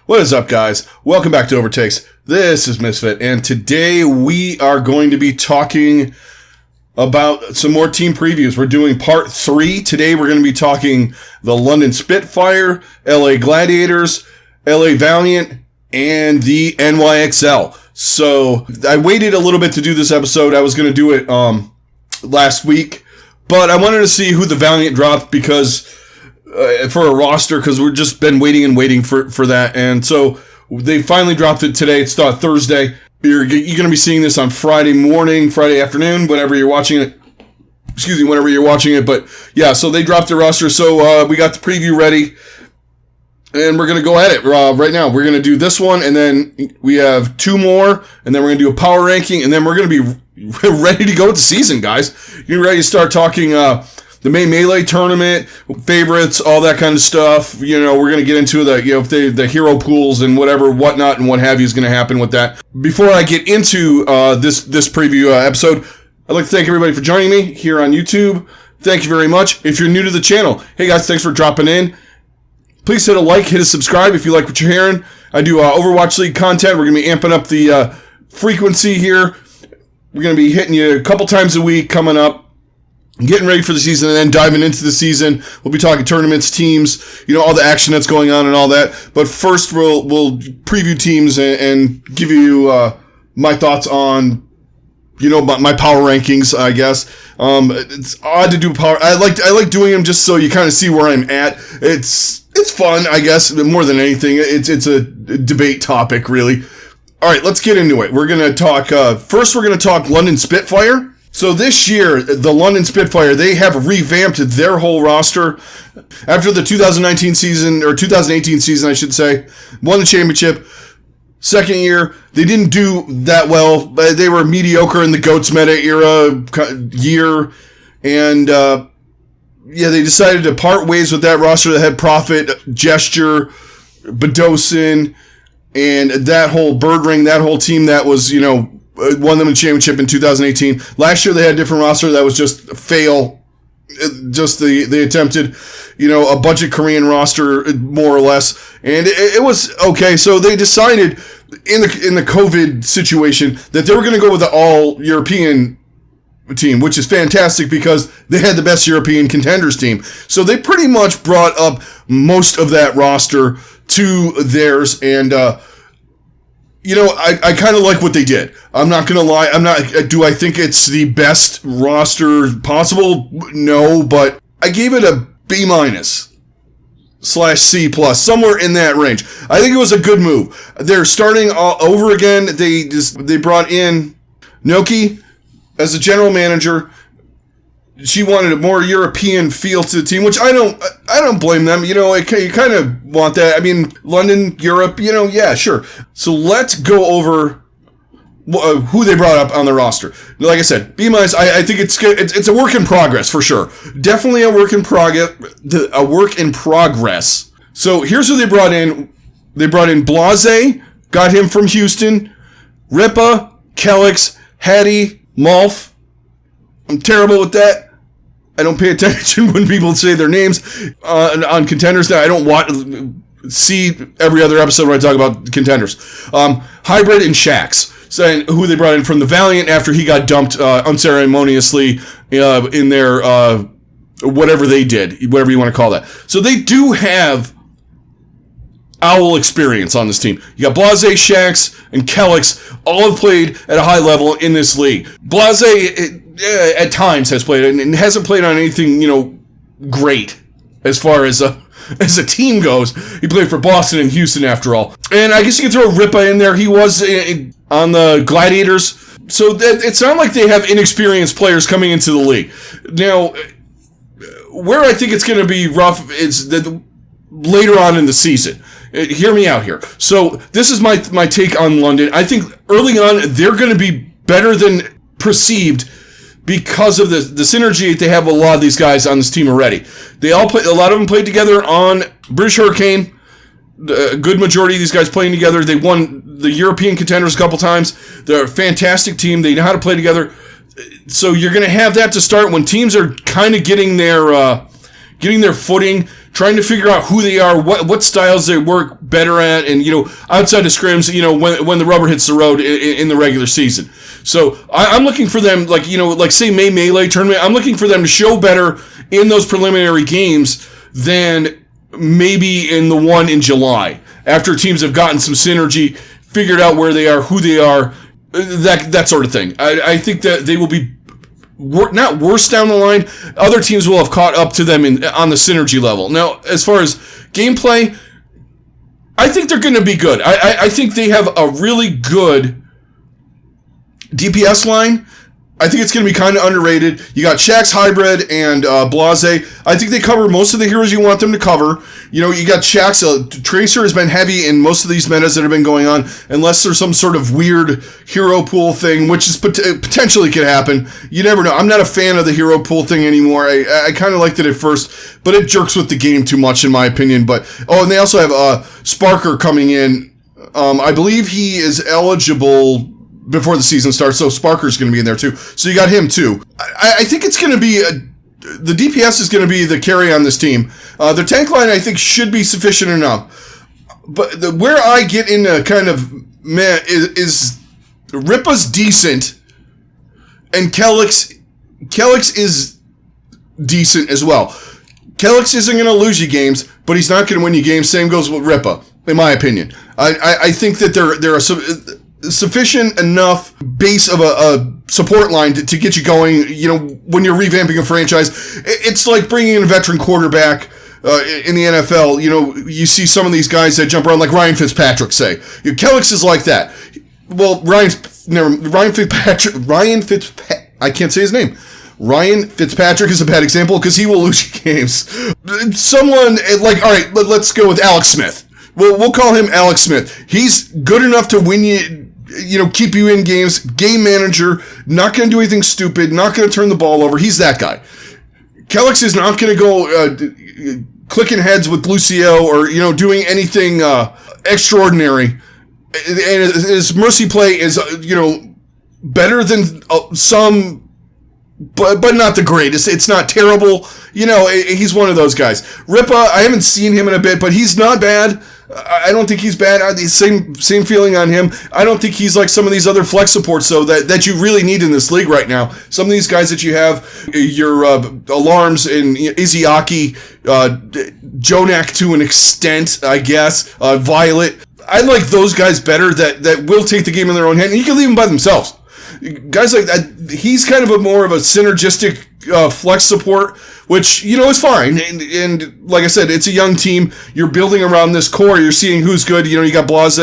What is up, guys? Welcome back to OverTakes. This is Misfit, and today we are going to be talking about some more team previews. We're doing part 3. Today we're going to be talking the London Spitfire, LA Gladiators, LA Valiant, and the NYXL. So I waited a little bit to do this episode. I was going to do it last week, but I wanted to see who the Valiant dropped because for a roster, because we've just been waiting for that. And so they finally dropped it today. It's Thursday. You're going to be seeing this on Friday morning, Friday afternoon, whenever you're watching it. Whenever you're watching it. But yeah, so they dropped their roster. So we got the preview ready. And we're going to go at it right now. We're going to do this one, and then we have 2 more, and then we're going to do a power ranking, and then we're going to be ready to go with the season, guys. You're ready to start talking the May Melee tournament, favorites, all that kind of stuff. You know, we're going to get into the hero pools and whatnot, and what have you is going to happen with that. Before I get into this preview episode, I'd like to thank everybody for joining me here on YouTube. Thank you very much. If you're new to the channel, hey guys, thanks for dropping in. Please hit a like, hit a subscribe if you like what you're hearing. I do Overwatch League content. We're going to be amping up the frequency here. We're going to be hitting you a couple times a week coming up. Getting ready for the season and then diving into the season. We'll be talking tournaments, teams, all the action that's going on and all that. But first, we'll preview teams and give you my thoughts on, my power rankings, I guess. It's odd to do power. I like doing them just so you kind of see where I'm at. It's fun, I guess, more than anything. It's a debate topic, really. All right, let's get into it. We're going to talk, first we're going to talk London Spitfire. So this year, the London Spitfire, they have revamped their whole roster. After the 2019 season, or 2018 season, I should say, won the championship. Second year, they didn't do that well. They were mediocre in the GOATS meta era year. And, they decided to part ways with that roster that had Prophet, Gesture, Bedosin, and that whole Bird Ring, that whole team that was, won them a championship in 2018. Last year they had a different roster that was just a fail. They attempted, a budget Korean roster more or less, and it was okay. So they decided in the COVID situation that they were going to go with the all European team, which is fantastic because they had the best European contenders team. So they pretty much brought up most of that roster to theirs, and I kind of like what they did. I'm not going to lie. Do I think it's the best roster possible? No, but I gave it a B-/C+, somewhere in that range. I think it was a good move. They're starting all over again. They brought in Noki as the general manager. She wanted a more European feel to the team, which I don't blame them. You kind of want that. I mean, London, Europe, yeah, sure. So let's go over who they brought up on the roster. Like I said, B-. I think it's a work in progress for sure. Definitely a work in progress. A work in progress. So here's who they brought in. They brought in Blase, got him from Houston. Ripa, Kelix, Hattie, Malf. I'm terrible with that. I don't pay attention when people say their names on contenders. Now, I don't see every other episode when I talk about contenders. Hybrid and Shax, saying who they brought in from the Valiant after he got dumped unceremoniously in their whatever they did, whatever you want to call that. So they do have Owl experience on this team. You got Blase, Shax, and Kelix, all have played at a high level in this league. Blase, at times, has played, and hasn't played on anything, great as far as a team goes. He played for Boston and Houston, after all. And I guess you can throw Ripa in there. He was on the Gladiators. So it sounds like they have inexperienced players coming into the league. Now, where I think it's going to be rough is that later on in the season. Hear me out here. So this is my take on London. I think early on they're going to be better than perceived because of the synergy that they have with a lot of these guys on this team already. A lot of them played together on British Hurricane. A good majority of these guys playing together. They won the European contenders a couple times. They're a fantastic team. They know how to play together. So you're going to have that to start when teams are kind of getting their getting their footing, trying to figure out who they are, what styles they work better at, and, outside of scrims, when the rubber hits the road in the regular season. So I'm looking for them, say May Melee tournament, I'm looking for them to show better in those preliminary games than maybe in the one in July, after teams have gotten some synergy, figured out where they are, who they are, that sort of thing. I think that they will be not worse down the line. Other teams will have caught up to them on the synergy level. Now, as far as gameplay, I think they're going to be good. I think they have a really good DPS line. I think it's going to be kind of underrated. You got Shaxx, Hybrid, and Blase. I think they cover most of the heroes you want them to cover. You got Shaxx. Tracer has been heavy in most of these metas that have been going on, unless there's some sort of weird hero pool thing, which is potentially could happen. You never know. I'm not a fan of the hero pool thing anymore. I kind of liked it at first, but it jerks with the game too much, in my opinion. And they also have Sparker coming in. I believe he is eligible before the season starts, so Sparker's going to be in there too. So you got him too. I think it's going to be the DPS is going to be the carry on this team. The tank line, I think, should be sufficient enough. But where I get into kind of meh is Rippa's decent, and Kelix is decent as well. Kelix isn't going to lose you games, but he's not going to win you games. Same goes with Rippa, in my opinion. I think that there are some sufficient enough base of a support line to get you going, when you're revamping a franchise. It's like bringing in a veteran quarterback in the NFL. You see some of these guys that jump around like Ryan Fitzpatrick, say. Kelix is like that. Well, Ryan Fitzpatrick, I can't say his name. Ryan Fitzpatrick is a bad example because he will lose you games. Someone like, all right, let's go with Alex Smith. We'll call him Alex Smith. He's good enough to win you, keep you in games, game manager, not going to do anything stupid, not going to turn the ball over. He's that guy. Kelix is not going to go clicking heads with Lucio or, doing anything extraordinary. And his mercy play is, better than some, but not the greatest. It's not terrible. He's one of those guys. Rippa, I haven't seen him in a bit, but he's not bad. I don't think he's bad. Same feeling on him. I don't think he's like some of these other flex supports, though, that you really need in this league right now. Some of these guys that you have, your Alarms and Izzyaki, Jonak to an extent, I guess, Violet. I like those guys better that will take the game in their own hand, and you can leave them by themselves. Guys like that, he's kind of more of a synergistic flex support, which, is fine. And like I said, it's a young team. You're building around this core. You're seeing who's good. You got Blase.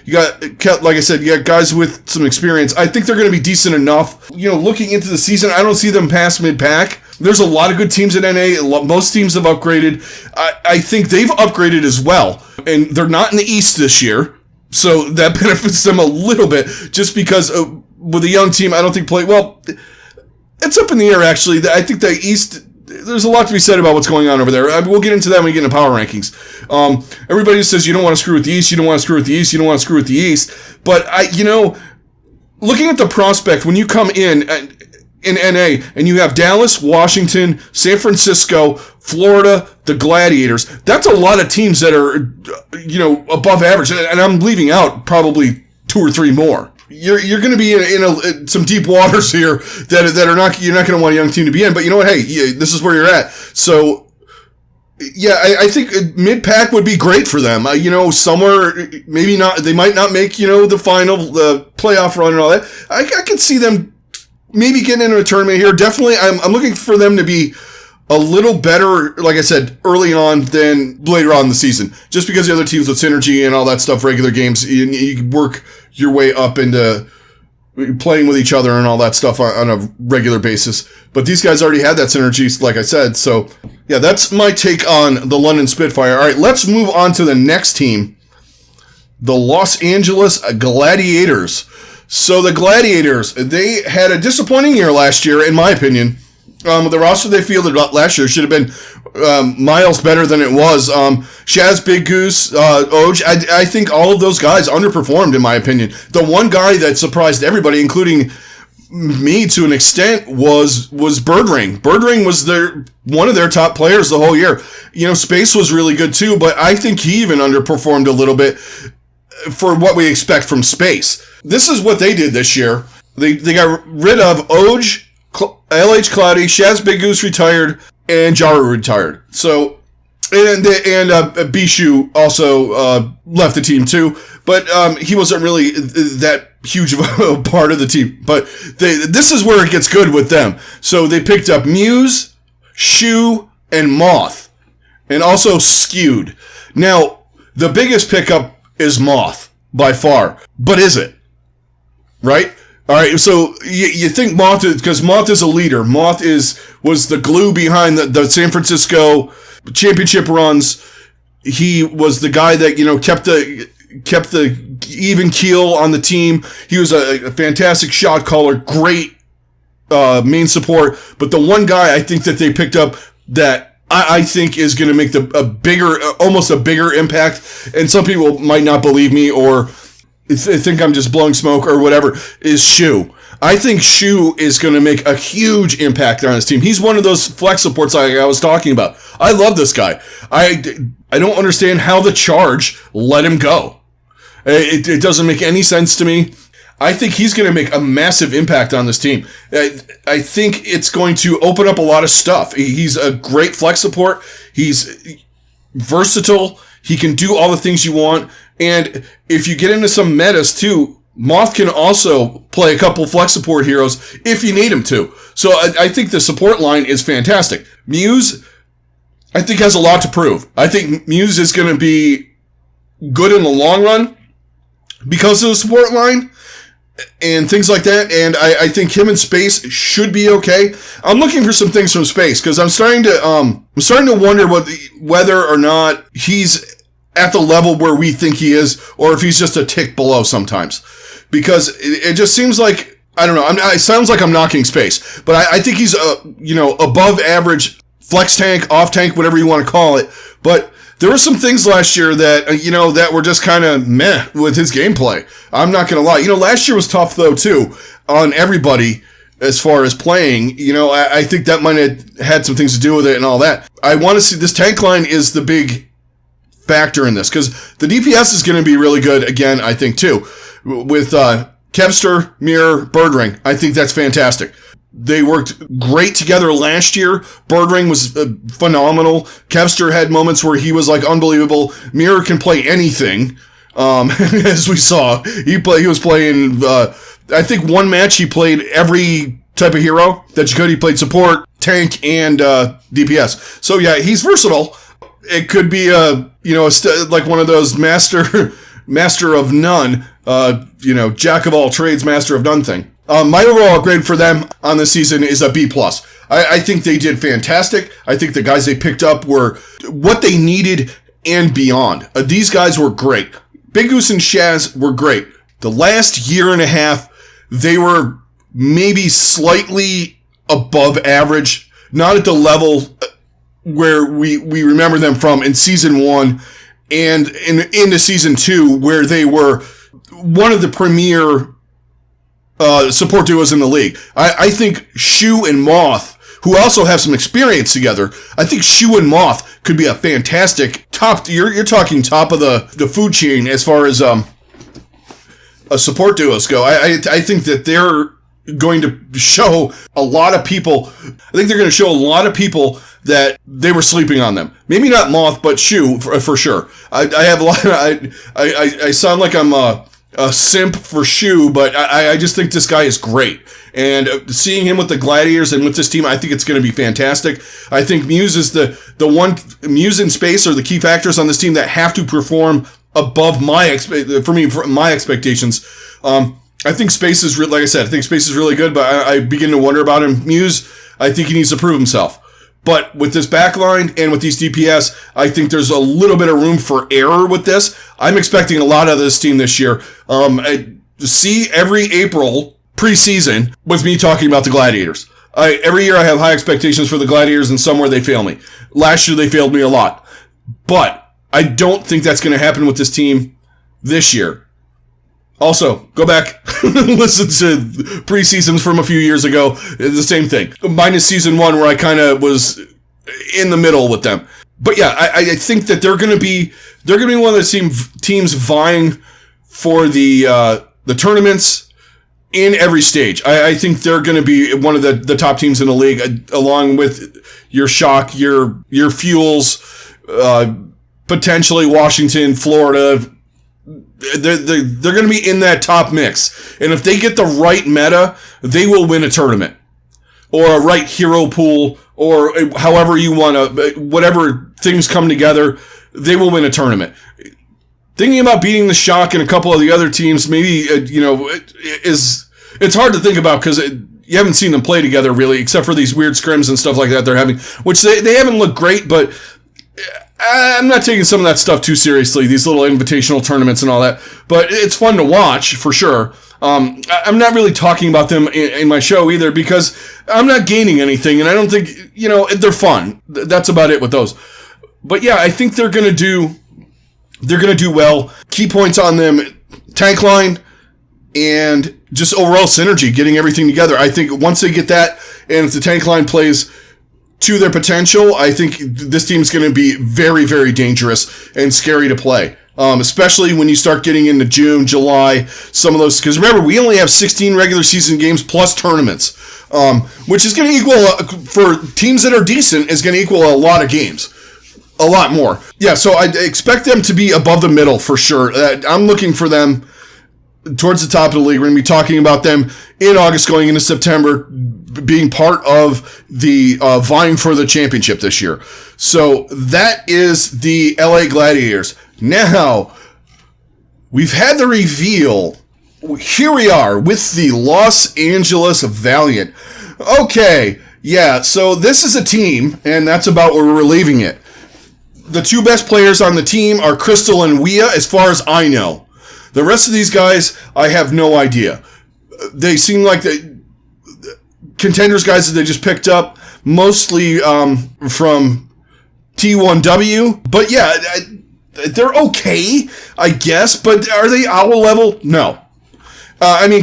You got, like I said, you got guys with some experience. I think they're going to be decent enough. Looking into the season, I don't see them past mid-pack. There's a lot of good teams in NA. Most teams have upgraded. I think they've upgraded as well. And they're not in the East this year. So that benefits them a little bit just because with a young team, I don't think it's up in the air, actually. I think the East, there's a lot to be said about what's going on over there. We'll get into that when we get into power rankings. Everybody says you don't want to screw with the East, you don't want to screw with the East, you don't want to screw with the East. But, looking at the prospect, when you come in NA, and you have Dallas, Washington, San Francisco, Florida, the Gladiators, that's a lot of teams that are, above average. And I'm leaving out probably 2 or 3 more. You're going to be in some deep waters here that are not, you're not going to want a young team to be in. But you know what? Hey, this is where you're at. So, yeah, I think mid-pack would be great for them. Somewhere, maybe not, they might not make, the final, the playoff run and all that. I could see them maybe getting into a tournament here. Definitely, I'm looking for them to be a little better, like I said, early on than later on in the season. Just because the other teams with synergy and all that stuff, regular games, you work your way up into playing with each other and all that stuff on a regular basis. But these guys already had that synergy, like I said. So, yeah, that's my take on the London Spitfire. All right, let's move on to the next team, the Los Angeles Gladiators. So the Gladiators, they had a disappointing year last year, in my opinion. The roster they fielded last year should have been miles better than it was. Shaz, Big Goose, Oj, I think all of those guys underperformed, in my opinion. The one guy that surprised everybody, including me to an extent was Birdring. Birdring was one of their top players the whole year. Space was really good too, but I think he even underperformed a little bit for what we expect from Space. This is what they did this year. They got rid of Oj, LH Cloudy, Shaz Big Goose retired, and Jaru retired. So, and Bishu also left the team too, but he wasn't really that huge of a part of the team. But this is where it gets good with them. So they picked up Muse, Shu, and Moth, and also Skewed. Now, the biggest pickup is Moth by far, but is it? Right? All right, so you think Moth is, because Moth is a leader. Moth was the glue behind the San Francisco championship runs. He was the guy that kept the even keel on the team. He was a fantastic shot caller, great main support. But the one guy I think that they picked up that I think is going to make almost a bigger impact, and some people might not believe me or think I'm just blowing smoke or whatever, is Shu. I think Shu is going to make a huge impact on his team. He's one of those flex supports I was talking about. I love this guy. I don't understand how the Charge let him go. It doesn't make any sense to me. I think he's going to make a massive impact on this team. I think it's going to open up a lot of stuff. He's a great flex support. He's versatile. He can do all the things you want. And if you get into some metas too, Moth can also play a couple flex support heroes if you need him to. So I think the support line is fantastic. Muse, I think, has a lot to prove. I think Muse is going to be good in the long run because of the support line and things like that. And I think him and Space should be okay. I'm looking for some things from Space because I'm starting to wonder whether or not he's at the level where we think he is, or if he's just a tick below sometimes. Because it just seems like, I don't know, it sounds like I'm knocking Space, but I think he's above average flex tank, off tank, whatever you want to call it. But there were some things last year that, that were just kind of meh with his gameplay. I'm not going to lie. Last year was tough though too, on everybody as far as playing. I think that might have had some things to do with it and all that. I want to see, this tank line is the big factor in this, because the DPS is going to be really good again, I think, too. With Kevster, Mirror, Birdring. I think that's fantastic. They worked great together last year. Birdring was phenomenal. Kevster had moments where he was unbelievable. Mirror can play anything, as we saw. He was playing, I think one match he played every type of hero that you could. He played support, tank, and DPS. So yeah, he's versatile. It could be like one of those master of none, jack of all trades, master of none thing. My overall grade for them on this season is a B+. I think they did fantastic. I think the guys they picked up were what they needed and beyond. These guys were great. Big Goose and Shaz were great. The last year and a half, they were maybe slightly above average, not at the level where we remember them from in season 1 and into season 2, where they were one of the premier support duos in the league. I think Shu and Moth, who also have some experience together, I think Shu and Moth could be a fantastic top. You're talking top of the food chain as far as support duos go. I think that they're going to show a lot of people. I think they're going to show a lot of people that they were sleeping on them. Maybe not Moth, but Shu for sure. I have a lot. I sound like I'm a simp for Shu, but I just think this guy is great. And seeing him with the Gladiators and with this team, I think it's going to be fantastic. I think Muse is the one. Muse and Space are the key factors on this team that have to perform above my expectations. I think Space is, like I said, I think Space is really good, but I begin to wonder about him. Muse, I think he needs to prove himself. But with this backline and with these DPS, I think there's a little bit of room for error with this. I'm expecting a lot of this team this year. See every April preseason with me talking about the Gladiators. Every year I have high expectations for the Gladiators, and somewhere they fail me. Last year they failed me a lot. But I don't think that's going to happen with this team this year. Also, go back, listen to preseasons from a few years ago. The same thing. Minus season 1 where I kind of was in the middle with them. But yeah, I think that they're going to be one of the teams vying for the tournaments in every stage. I think they're going to be one of the top teams in the league, along with your Shock, your Fuels, potentially Washington, Florida. They're going to be in that top mix. And if they get the right meta, they will win a tournament. Or a right hero pool, or however you want to, whatever things come together, they will win a tournament. Thinking about beating the Shock and a couple of the other teams, maybe, it's hard to think about because you haven't seen them play together really, except for these weird scrims and stuff like that they're having, which they haven't looked great, but I'm not taking some of that stuff too seriously, these little invitational tournaments and all that, but it's fun to watch, for sure. I'm not really talking about them in my show either because I'm not gaining anything, and I don't think, they're fun. That's about it with those. But yeah, I think they're going to do well. Key points on them, tank line, and just overall synergy, getting everything together. I think once they get that, and if the tank line plays to their potential, I think this team's going to be very, very dangerous and scary to play. Especially when you start getting into June, July, some of those, because remember, we only have 16 regular season games plus tournaments, which is going to equal, for teams that are decent, is going to equal a lot of games. A lot more. Yeah, so I expect them to be above the middle for sure. I'm looking for them towards the top of the league. We're going to be talking about them in August going into September, being part of the vying for the championship this year. So that is the LA Gladiators. Now, we've had the reveal. Here we are with the Los Angeles Valiant. Okay, yeah, so this is a team, and that's about where we're leaving it. The two best players on the team are Crystal and Wea, as far as I know. The rest of these guys, I have no idea. They seem like the contenders guys that they just picked up, mostly from T1W. But yeah, they're okay, I guess. But are they OWL level? No.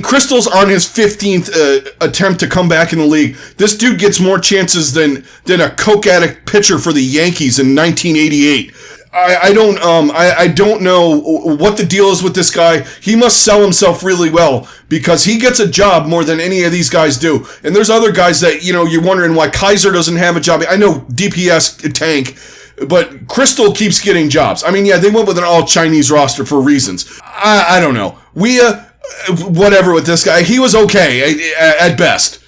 Crystal's on his 15th attempt to come back in the league. This dude gets more chances than a coke addict pitcher for the Yankees in 1988. I don't know what the deal is with this guy. He must sell himself really well because he gets a job more than any of these guys do. And there's other guys that, you're wondering why Kaiser doesn't have a job. I know DPS tank, but Crystal keeps getting jobs. They went with an all-Chinese roster for reasons. I don't know. Whatever with this guy. He was okay at best.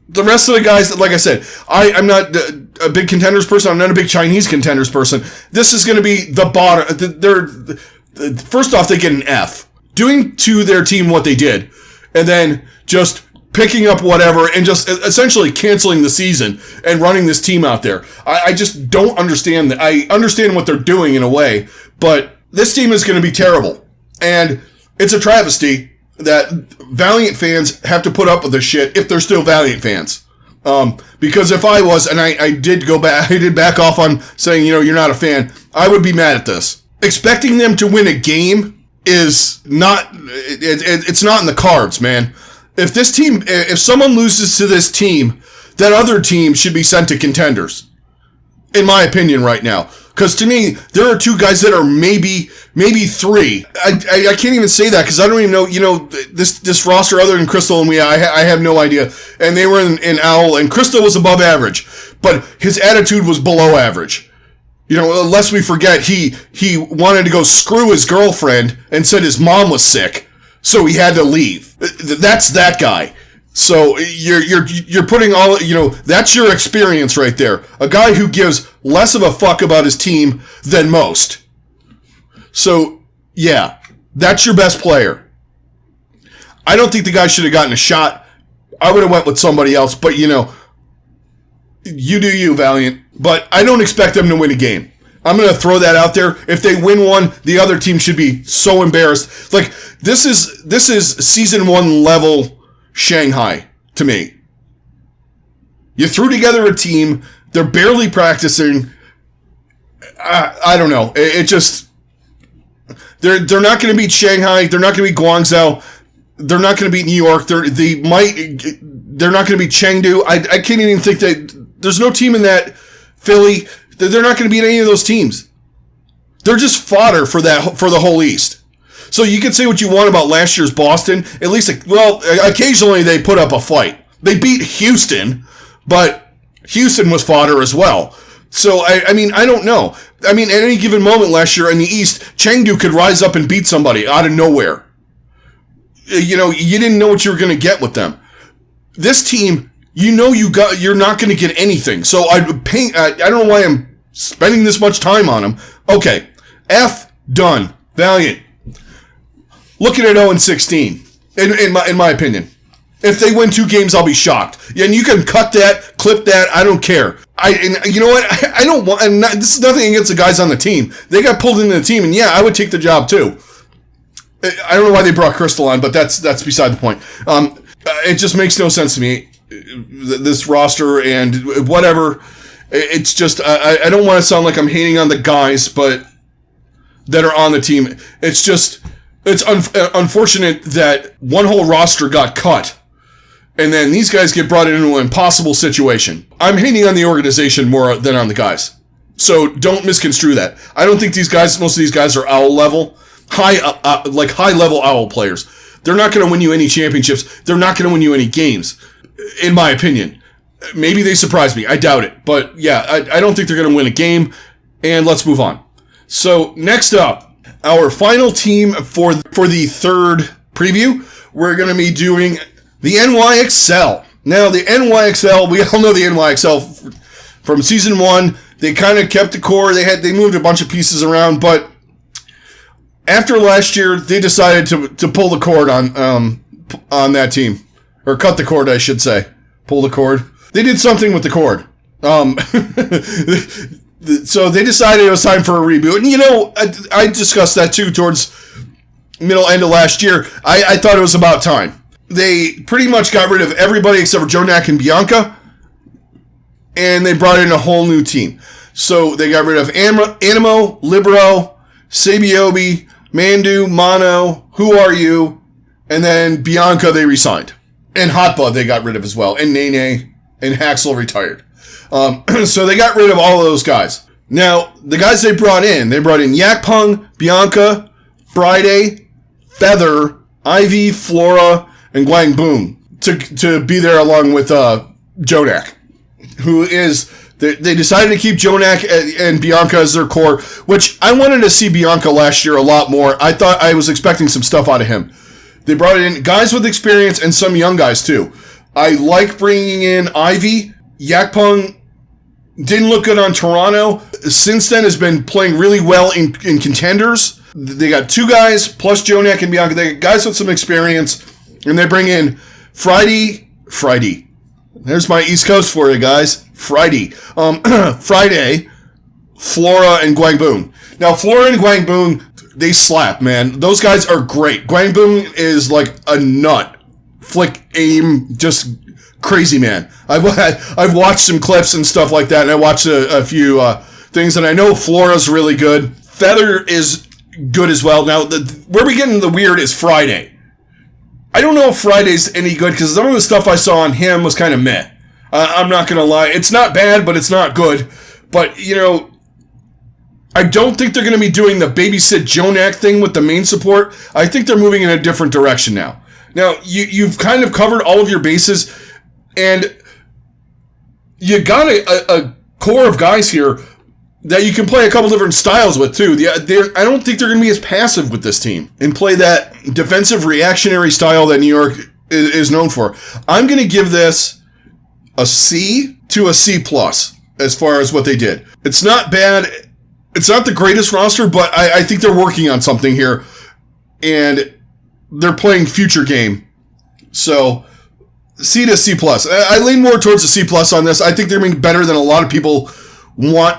The rest of the guys, like I said, I'm not a big contenders person. I'm not a big Chinese contenders person. This is going to be the bottom. First off, they get an F. Doing to their team what they did, and then just picking up whatever and just essentially canceling the season and running this team out there. I just don't understand that. I understand what they're doing in a way, but this team is going to be terrible. And it's a travesty that Valiant fans have to put up with this shit if they're still Valiant fans. Because if I was, and I did back off on saying, you're not a fan, I would be mad at this. Expecting them to win a game is not, it's not in the cards, man. If someone loses to this team, that other team should be sent to contenders. In my opinion right now. Because to me, there are two guys that are maybe three. I can't even say that because I don't even know, this roster other than Crystal and Wea, I have no idea. And they were in OWL, and Crystal was above average, but his attitude was below average. Lest we forget, he wanted to go screw his girlfriend and said his mom was sick, so he had to leave. That's that guy. So you're putting all, that's your experience right there. A guy who gives less of a fuck about his team than most. So, yeah, that's your best player. I don't think the guy should have gotten a shot. I would have went with somebody else, but you do you, Valiant. But I don't expect them to win a game. I'm going to throw that out there. If they win one, the other team should be so embarrassed. Like, this is season 1 level Shanghai to me. You threw together a team. They're barely practicing. I don't know. They're not going to beat Shanghai. They're not going to beat Guangzhou. They're not going to beat New York. They're not going to beat Chengdu. I can't even think that there's no team in that Philly. They're not going to beat any of those teams. They're just fodder for the whole East. So you can say what you want about last year's Boston. At least, occasionally they put up a fight. They beat Houston, but Houston was fodder as well. So, I mean, I don't know. I mean, at any given moment last year in the East, Chengdu could rise up and beat somebody out of nowhere. You know, you didn't know what you were going to get with them. This team, you're not going to get anything. So I don't know why I'm spending this much time on them. Okay, F, done. Valiant. Looking at 0-16, in my opinion. If they win 2 games, I'll be shocked. Yeah, and you can cut that, clip that, I don't care. And you know what? I don't want, and this is nothing against the guys on the team. They got pulled into the team, and yeah, I would take the job too. I don't know why they brought Crystal on, but that's beside the point. It just makes no sense to me, this roster and whatever. It's just, I don't want to sound like I'm hating on the guys, but that are on the team. It's just, it's unfortunate that one whole roster got cut. And then these guys get brought into an impossible situation. I'm hating on the organization more than on the guys. So don't misconstrue that. I don't think most of these guys are owl level, high level owl players. They're not going to win you any championships. They're not going to win you any games, in my opinion. Maybe they surprise me. I doubt it. But yeah, I don't think they're going to win a game. And let's move on. So next up, our final team for the third preview, we're going to be doing the NYXL. Now, the NYXL, we all know the NYXL from Season 1. They kind of kept the core. They moved a bunch of pieces around, but after last year, they decided to pull the cord on that team. Or cut the cord, I should say. Pull the cord. They did something with the cord. So they decided it was time for a reboot. And, you know, I discussed that, too, towards end of last year. I thought it was about time. They pretty much got rid of everybody except for Jonak and Bianca, and they brought in a whole new team. So they got rid of Animo, Libero, Sabiobi, Mandu, Mono, Who Are You, and then Bianca they resigned. And Hotba they got rid of as well, and Nene, and Haxel retired. So they got rid of all of those guys. Now, the guys they brought in Yakpung, Bianca, Friday, Feather, Ivy, Flora, and Guang Boom to be there along with Jonak, who is, they decided to keep Jonak and Bianca as their core, which I wanted to see Bianca last year a lot more. I was expecting some stuff out of him. They brought in guys with experience and some young guys too. I like bringing in Ivy. Yakpung didn't look good on Toronto. Since then has been playing really well in contenders. They got 2 guys plus Jonak and Bianca. They got guys with some experience. And they bring in Friday. There's my East Coast for you guys. Friday, Flora, and Guangboon. Now, Flora and Guangboon, they slap, man. Those guys are great. Guangboon is like a nut. Flick, aim, just crazy, man. I've watched some clips and stuff like that, and I watched a few things, and I know Flora's really good. Feather is good as well. Now, where we get into the weird is Friday. I don't know if Friday's any good, because some of the stuff I saw on him was kind of meh. I'm not going to lie. It's not bad, but it's not good. But, you know, I don't think they're going to be doing the babysit Jonak thing with the main support. I think they're moving in a different direction now. Now, you've kind of covered all of your bases, and you got a core of guys here that you can play a couple different styles with, too. I don't think they're going to be as passive with this team and play that defensive reactionary style that New York is known for. I'm going to give this a C to a C+ as far as what they did. It's not bad. It's not the greatest roster, but I think they're working on something here, and they're playing future game. So, C to C+. I lean more towards a C+ on this. I think they're being better than a lot of people want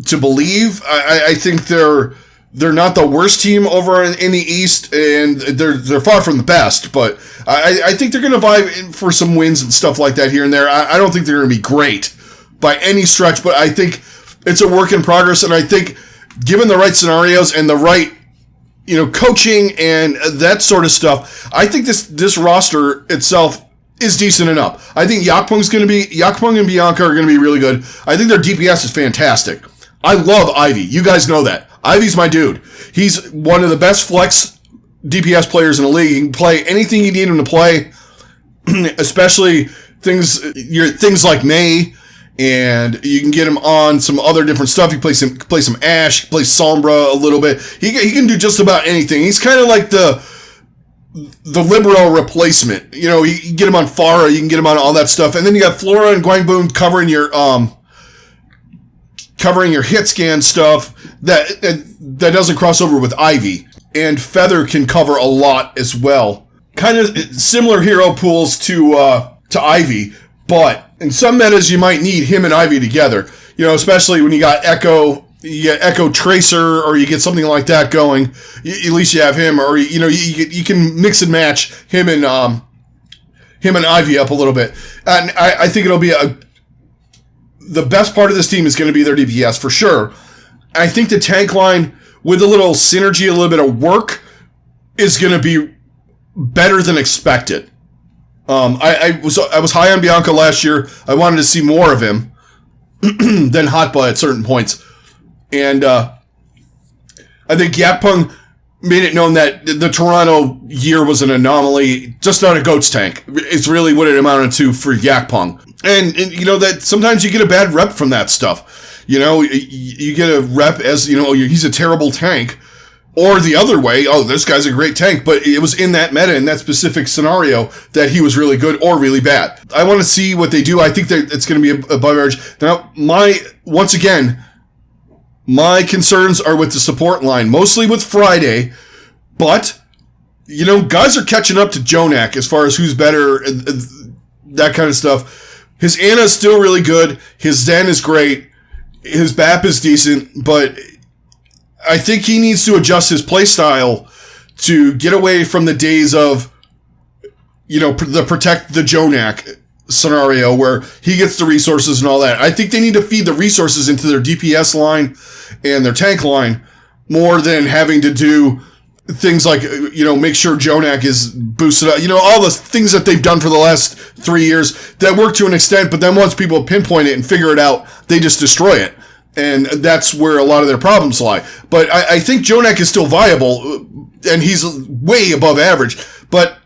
to believe. I think they're not the worst team over in the East, and they're far from the best, but I think they're going to vie for some wins and stuff like that here and there. I don't think they're going to be great by any stretch, but I think it's a work in progress, and I think given the right scenarios and the right coaching and that sort of stuff, I think this roster itself is decent enough. I think Yakpung and Bianca are going to be really good. I think their DPS is fantastic. I love Ivy. You guys know that. Ivy's my dude. He's one of the best flex DPS players in the league. He can play anything you need him to play, especially things like May, and you can get him on some other different stuff. He plays some Ashe, plays Sombra a little bit. He can do just about anything. He's kind of like the Libero replacement. You can get him on Pharah, you can get him on all that stuff. And then you got Flora and Guangboon covering your hit scan stuff that doesn't cross over with Ivy. And Feather can cover a lot as well. Kind of similar hero pools to Ivy, but in some metas you might need him and Ivy together. Especially when you got Echo Tracer, or you get something like that going. At least you have him, or you can mix and match him and Ivy up a little bit. And I think it'll be the best part of this team is going to be their DPS for sure. I think the tank line with a little synergy, a little bit of work, is going to be better than expected. I was high on Bianca last year. I wanted to see more of him than Hotba at certain points. And I think Yapung made it known that the Toronto year was an anomaly, just not a GOATS tank. It's really what it amounted to for Yakpung. And that sometimes you get a bad rep from that stuff. You get a rep as, he's a terrible tank. Or the other way, this guy's a great tank, but it was in that meta, in that specific scenario, that he was really good or really bad. I want to see what they do. I think that it's going to be above average. Now, once again, my concerns are with the support line, mostly with Friday, but, guys are catching up to Jonak as far as who's better, that kind of stuff. His Ana is still really good. His Zen is great. His BAP is decent, but I think he needs to adjust his playstyle to get away from the days of, the protect the Jonak scenario where he gets the resources and all that. I think they need to feed the resources into their DPS line and their tank line more than having to do things like, make sure Jonak is boosted up. All the things that they've done for the last 3 years that work to an extent, but then once people pinpoint it and figure it out, they just destroy it. And that's where a lot of their problems lie. But I think Jonak is still viable, and he's way above average. But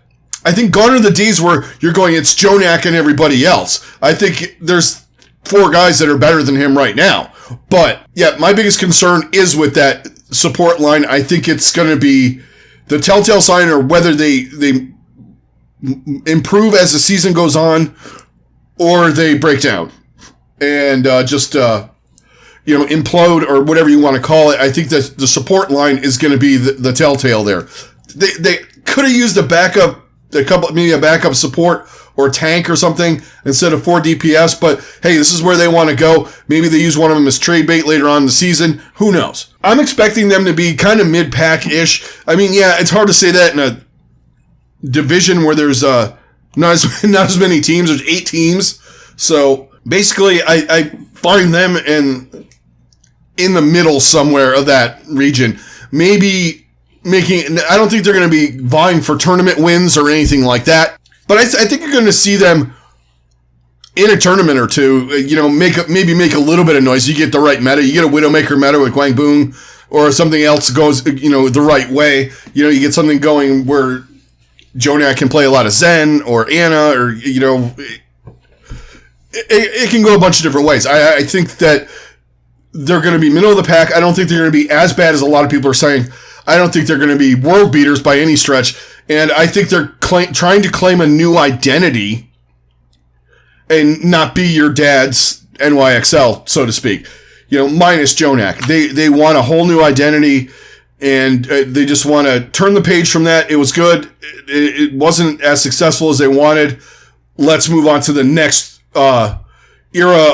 I think gone are the days where you're going, it's Jonak and everybody else. I think there's 4 guys that are better than him right now. But, yeah, my biggest concern is with that support line. I think it's going to be the telltale sign, or whether they improve as the season goes on, or they break down. And implode, or whatever you want to call it. I think that the support line is going to be the telltale there. They could have used a backup support or tank or something instead of 4 DPS, but hey, this is where they want to go. Maybe they use one of them as trade bait later on in the season. Who knows? I'm expecting them to be kind of mid-pack-ish. I mean, yeah, it's hard to say that in a division where there's not as many teams. There's 8 teams. So basically, I find them in the middle somewhere of that region. Maybe I don't think they're going to be vying for tournament wins or anything like that. But I think you're going to see them in a tournament or two, maybe make a little bit of noise. You get the right meta. You get a Widowmaker meta with Guangboon, or something else goes, the right way. You get something going where Jonak can play a lot of Zen or Ana, or, it can go a bunch of different ways. I think that they're going to be middle of the pack. I don't think they're going to be as bad as a lot of people are saying. I don't think they're going to be world beaters by any stretch. And I think they're trying to claim a new identity and not be your dad's NYXL, so to speak. Minus Jonak. They want a whole new identity, and they just want to turn the page from that. It was good. It wasn't as successful as they wanted. Let's move on to the next era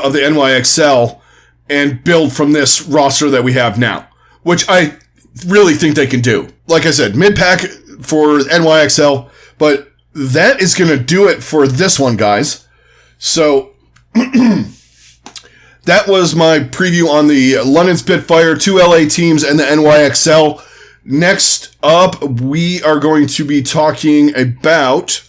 of the NYXL and build from this roster that we have now, which I really think they can do. Like I said, mid-pack for NYXL, but that is going to do it for this one, guys. So that was my preview on the London Spitfire, 2 LA teams, and the NYXL. Next up, we are going to be talking about...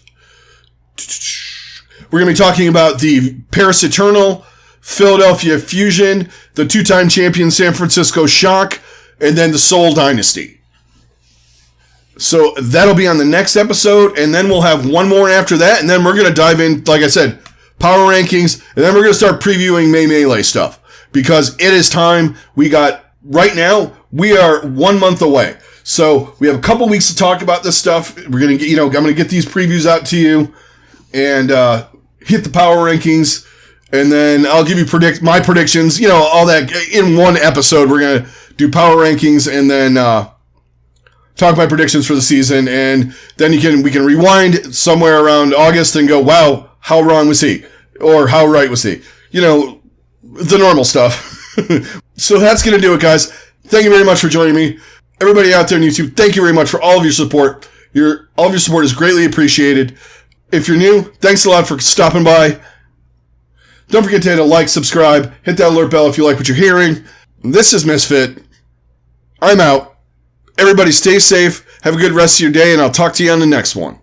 We're going to be talking about the Paris Eternal, Philadelphia Fusion, the two-time champion San Francisco Shock, and then the Seoul Dynasty. So that'll be on the next episode, and then we'll have one more after that, and then we're going to dive in, like I said, power rankings, and then we're going to start previewing May Melee stuff. Because it is time. Right now, we are 1 month away. So we have a couple weeks to talk about this stuff. We're going to get, I'm going to get these previews out to you and hit the power rankings. And then I'll give you my predictions, all that in one episode. We're going to do power rankings and then talk my predictions for the season. And then we can rewind somewhere around August and go, wow, how wrong was he? Or how right was he? The normal stuff. So that's going to do it, guys. Thank you very much for joining me. Everybody out there on YouTube, thank you very much for all of your support. All of your support is greatly appreciated. If you're new, thanks a lot for stopping by. Don't forget to hit a like, subscribe, hit that alert bell if you like what you're hearing. This is Misfit. I'm out. Everybody stay safe. Have a good rest of your day, and I'll talk to you on the next one.